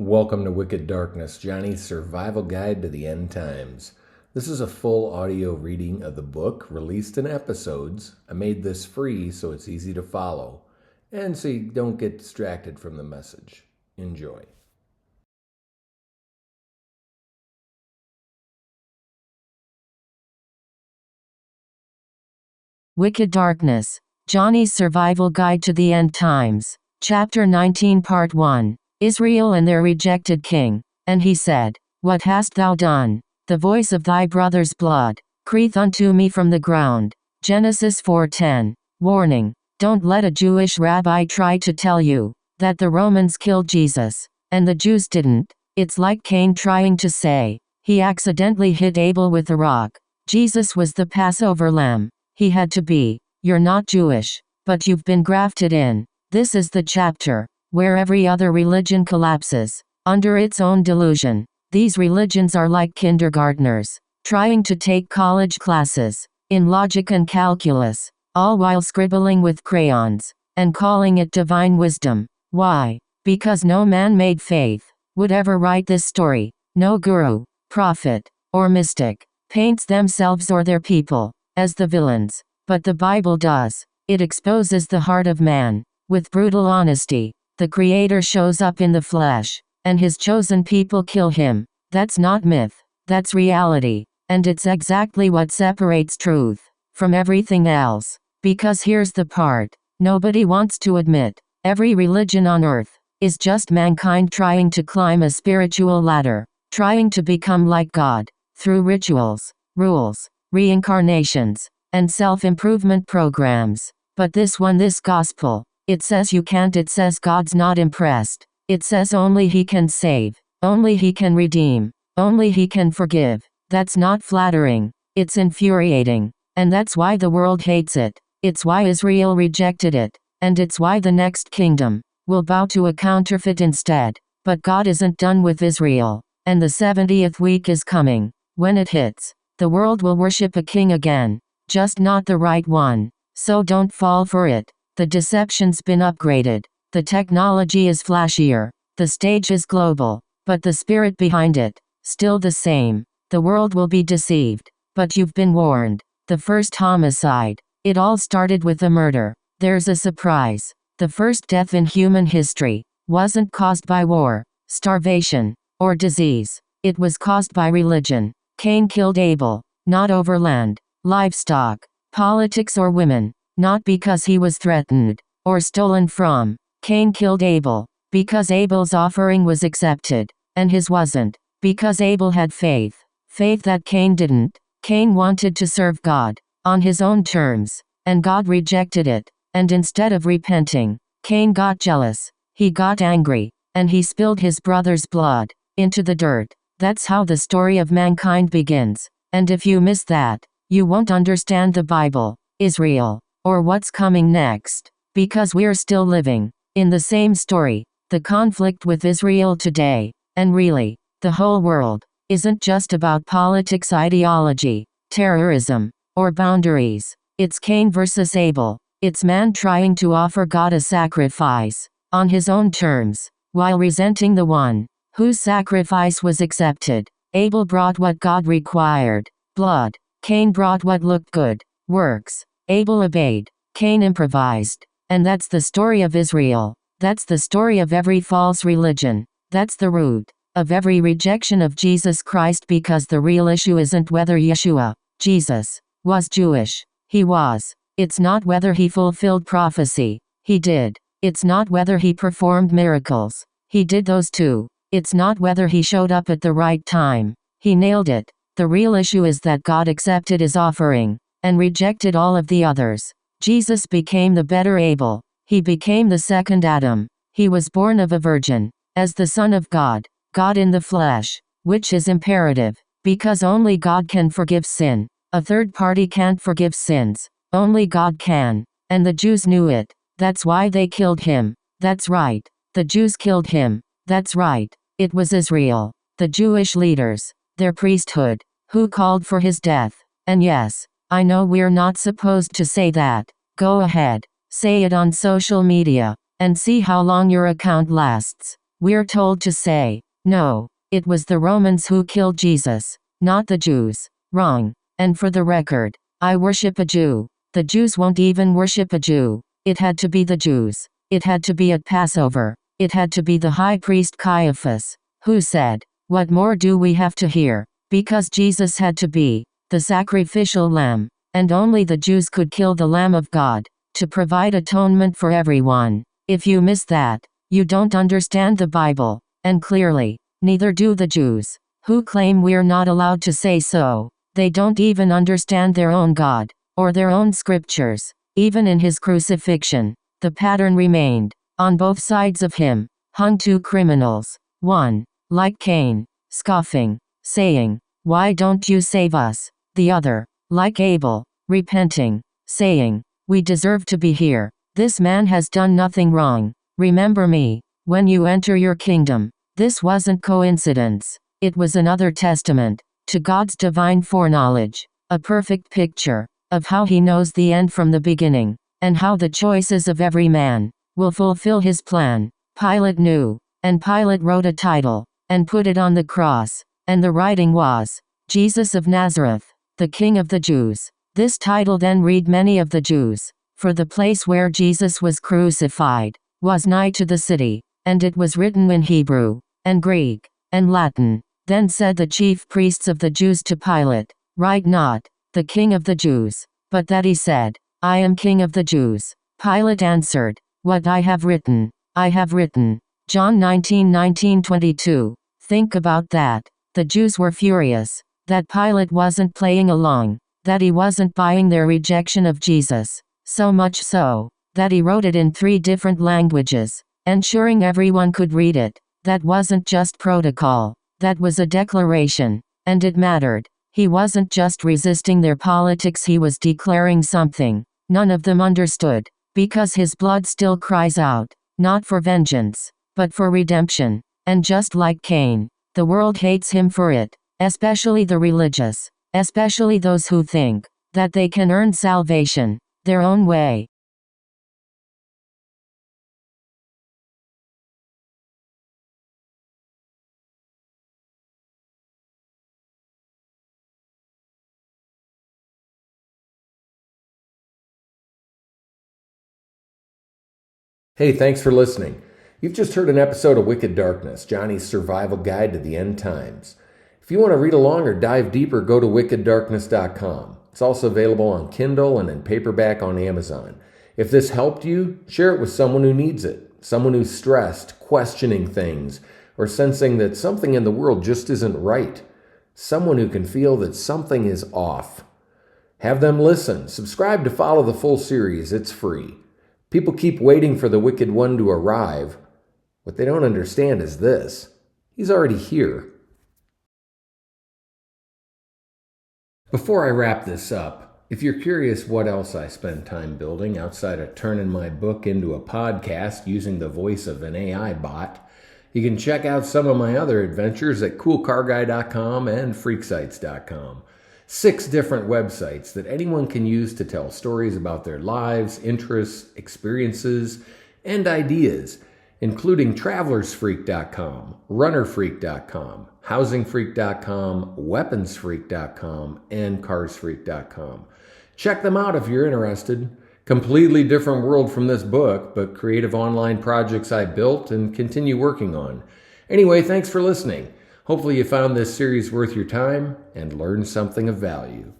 Welcome to Wicked Darkness, Johnny's survival guide to the end times. This is a full audio reading of the book released in episodes. I made this free so it's easy to follow and so you don't get distracted from the message. Enjoy. Wicked Darkness, Johnny's survival guide to the end times. Chapter 19 Part 1. Israel and their rejected king. And he said, What hast thou done? The voice of thy brother's blood crieth unto me from the ground. Genesis 4:10. Warning. Don't let a Jewish rabbi try to tell you that the Romans killed Jesus, and the Jews didn't. It's like Cain trying to say he accidentally hit Abel with a rock. Jesus was the Passover lamb. He had to be. You're not Jewish, but you've been grafted in. This is the chapter where every other religion collapses under its own delusion. These religions are like kindergartners trying to take college classes in logic and calculus, all while scribbling with crayons and calling it divine wisdom. Why? Because no man-made faith would ever write this story. No guru, prophet, or mystic paints themselves or their people as the villains, but the Bible does. It exposes the heart of man with brutal honesty. The Creator shows up in the flesh, and his chosen people kill him. That's not myth, that's reality, and it's exactly what separates truth from everything else. Because here's the part nobody wants to admit: every religion on earth is just mankind trying to climb a spiritual ladder, trying to become like God through rituals, rules, reincarnations, and self-improvement programs. But this gospel, it says you can't. It says God's not impressed. It says only He can save, only He can redeem, only He can forgive. That's not flattering. It's infuriating. And that's why the world hates it. It's why Israel rejected it. And it's why the next kingdom will bow to a counterfeit instead. But God isn't done with Israel. And the 70th week is coming. When it hits, the world will worship a king again. Just not the right one. So don't fall for it. The deception's been upgraded. The technology is flashier. The stage is global. But the spirit behind it, still the same. The world will be deceived. But you've been warned. The first homicide. It all started with a murder. There's a surprise. The first death in human history wasn't caused by war, starvation, or disease. It was caused by religion. Cain killed Abel, not over land, livestock, politics, or women. Not because he was threatened or stolen from. Cain killed Abel because Abel's offering was accepted, and his wasn't. Because Abel had faith that Cain didn't. Cain wanted to serve God on his own terms, and God rejected it. And instead of repenting, Cain got jealous. He got angry, and he spilled his brother's blood into the dirt. That's how the story of mankind begins. And if you miss that, you won't understand the Bible, Israel, or what's coming next. Because we're still living in the same story. The conflict with Israel today, and really, the whole world, isn't just about politics, ideology, terrorism, or boundaries. It's Cain versus Abel. It's man trying to offer God a sacrifice on his own terms, while resenting the one whose sacrifice was accepted. Abel brought what God required, blood. Cain brought what looked good, works. Abel obeyed. Cain improvised. And that's the story of Israel. That's the story of every false religion. That's the root of every rejection of Jesus Christ, because the real issue isn't whether Yeshua, Jesus, was Jewish. He was. It's not whether he fulfilled prophecy. He did. It's not whether he performed miracles. He did those too. It's not whether he showed up at the right time. He nailed it. The real issue is that God accepted his offering and rejected all of the others. Jesus became the better Abel. He became the second Adam. He was born of a virgin, as the Son of God, God in the flesh, which is imperative, because only God can forgive sin. A third party can't forgive sins. Only God can. And the Jews knew it. That's why they killed him. That's right. The Jews killed him. That's right. It was Israel, the Jewish leaders, their priesthood, who called for his death. And yes, I know we're not supposed to say that. Go ahead, say it on social media, and see how long your account lasts. We're told to say, no, it was the Romans who killed Jesus, not the Jews. Wrong. And for the record, I worship a Jew. The Jews won't even worship a Jew. It had to be the Jews. It had to be at Passover. It had to be the high priest Caiaphas, who said, "What more do we have to hear?" Because Jesus had to be the sacrificial lamb, and only the Jews could kill the Lamb of God to provide atonement for everyone. If you miss that, you don't understand the Bible, and clearly, neither do the Jews, who claim we're not allowed to say so. They don't even understand their own God, or their own scriptures. Even in his crucifixion, the pattern remained. On both sides of him, hung two criminals. One, like Cain, scoffing, saying, "Why don't you save us?" The other, like Abel, repenting, saying, "We deserve to be here. This man has done nothing wrong. Remember me when you enter your kingdom." This wasn't coincidence. It was another testament to God's divine foreknowledge, a perfect picture of how he knows the end from the beginning, and how the choices of every man will fulfill his plan. Pilate knew, and Pilate wrote a title and put it on the cross, and the writing was, "Jesus of Nazareth, the King of the Jews." This title then read "Many of the Jews," for the place where Jesus was crucified was nigh to the city, and it was written in Hebrew, and Greek, and Latin. Then said the chief priests of the Jews to Pilate, "Write not, the King of the Jews, but that he said, I am King of the Jews." Pilate answered, "What I have written, I have written." John 19:19-22. Think about that. The Jews were furious that Pilate wasn't playing along, that he wasn't buying their rejection of Jesus. So much so, that he wrote it in 3 different languages, ensuring everyone could read it. That wasn't just protocol. That was a declaration, and it mattered. He wasn't just resisting their politics, he was declaring something none of them understood, because his blood still cries out, not for vengeance, but for redemption. And just like Cain, the world hates him for it, especially the religious, especially those who think that they can earn salvation their own way. Hey, thanks for listening. You've just heard an episode of Wicked Darkness, Johnny's survival guide to the end times. If you want to read along or dive deeper, go to wickeddarkness.com. It's also available on Kindle and in paperback on Amazon. If this helped you, share it with someone who needs it, someone who's stressed, questioning things, or sensing that something in the world just isn't right, someone who can feel that something is off. Have them listen. Subscribe to follow the full series. It's free. People keep waiting for the wicked one to arrive. What they don't understand is this: he's already here. Before I wrap this up, if you're curious what else I spend time building outside of turning my book into a podcast using the voice of an AI bot, you can check out some of my other adventures at coolcarguy.com and freaksites.com. 6 different websites that anyone can use to tell stories about their lives, interests, experiences, and ideas, including travelersfreak.com, runnerfreak.com, housingfreak.com, weaponsfreak.com, and carsfreak.com. Check them out if you're interested. Completely different world from this book, but creative online projects I built and continue working on. Anyway, thanks for listening. Hopefully you found this series worth your time and learned something of value.